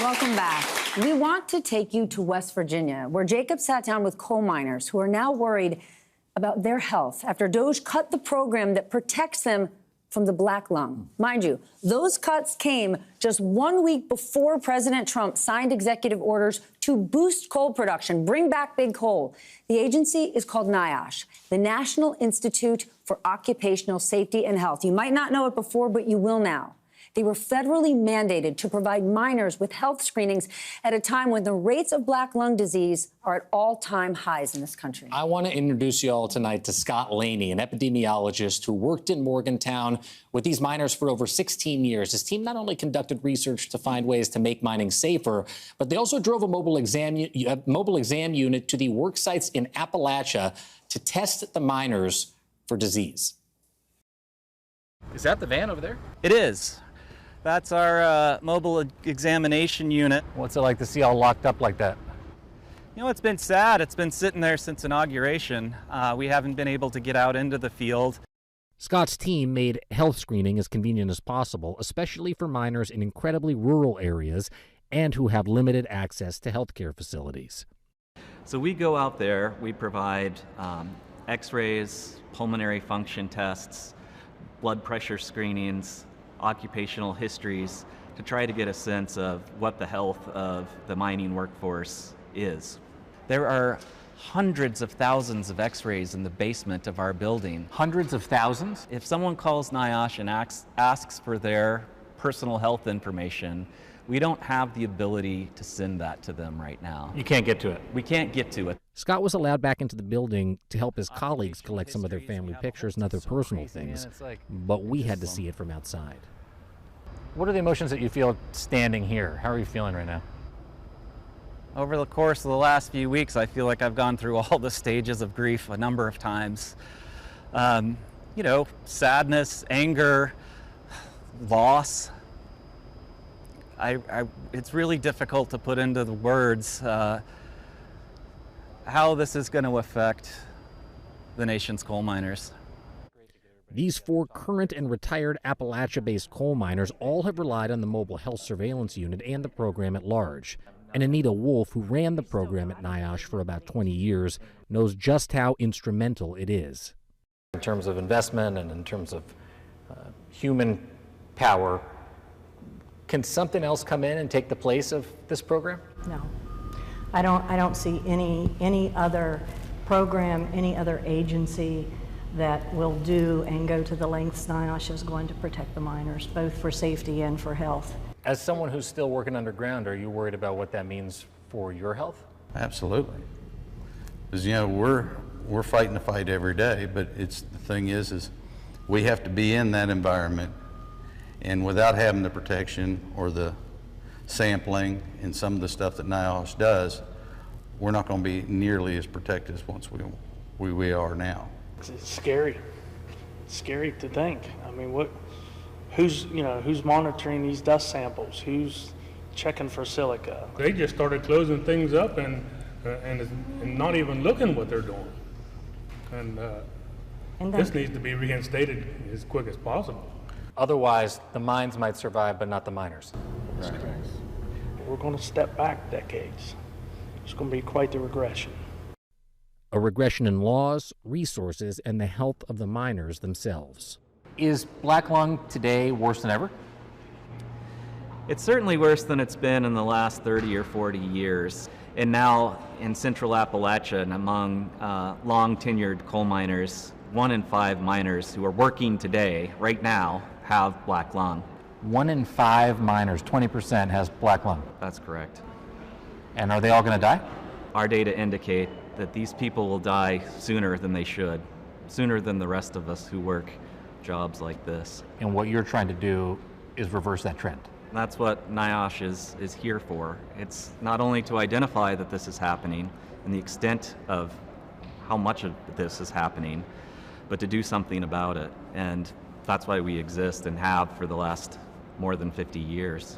Welcome back. We want to take you to West Virginia, where Jacob sat down with coal miners who are now worried about their health after DOJ cut the program that protects them from the black lung. Mind you, those cuts came just 1 week before President Trump signed executive orders to boost coal production, bring back big coal. The agency is called NIOSH, the National Institute for Occupational Safety and Health. You might not know it before, but you will now. They were federally mandated to provide miners with health screenings at a time when the rates of black lung disease are at all-time highs in this country. I want to introduce you all tonight to Scott Laney, an epidemiologist who worked in Morgantown with these miners for over 16 years. His team not only conducted research to find ways to make mining safer, but they also drove a mobile exam unit to the work sites in Appalachia to test the miners for disease. Is that the van over there? It is. That's our mobile examination unit. What's it like to see all locked up like that? You know, it's been sad. It's been sitting there since inauguration. We haven't been able to get out into the field. Scott's team made health screening as convenient as possible, especially for miners in incredibly rural areas and who have limited access to healthcare facilities. So we go out there, we provide x-rays, pulmonary function tests, blood pressure screenings, occupational histories to try to get a sense of what the health of the mining workforce is. There are hundreds of thousands of x-rays in the basement of our building. Hundreds of thousands? If someone calls NIOSH and asks for their personal health information, we don't have the ability to send that to them right now. You can't get to it. We can't get to it. Scott was allowed back into the building to help his colleagues collect some of their family pictures and other personal things, but we had to see it from outside. What are the emotions that you feel standing here? How are you feeling right now? Over the course of the last few weeks, I feel like I've gone through all the stages of grief a number of times. You know, sadness, anger, loss. It's really difficult to put into the words how this is going to affect the nation's coal miners. These 4 current and retired Appalachia-based coal miners all have relied on the Mobile Health Surveillance Unit and the program at large. And Anita Wolf, who ran the program at NIOSH for about 20 years, knows just how instrumental it is. In terms of investment and in terms of human power, can something else come in and take the place of this program? No. I don't see any other program, any other agency that will do and go to the lengths NIOSH is going to protect the miners, both for safety and for health. As someone who's still working underground, are you worried about what that means for your health? Absolutely. Because, you know, we're fighting the fight every day, but the thing is we have to be in that environment, and without having the protection or the sampling and some of the stuff that NIOSH does, we're not going to be nearly as protected as once we are now. It's scary. It's scary to think. I mean, who's monitoring these dust samples? Who's checking for silica? They just started closing things up and not even looking what they're doing. And this needs to be reinstated as quick as possible. Otherwise, the mines might survive, but not the miners. That's correct. We're going to step back decades. It's going to be quite the regression. A regression in laws, resources, and the health of the miners themselves. Is black lung today worse than ever? It's certainly worse than it's been in the last 30 or 40 years. And now in central Appalachia and among long-tenured coal miners, 1 in 5 miners who are working today, right now, have black lung. 1 in 5 miners, 20% has black lung. That's correct. And are they all going to die? Our data indicate that these people will die sooner than they should, sooner than the rest of us who work jobs like this. And what you're trying to do is reverse that trend. That's what NIOSH is here for. It's not only to identify that this is happening and the extent of how much of this is happening, but to do something about it. And that's why we exist and have for the last more than 50 years.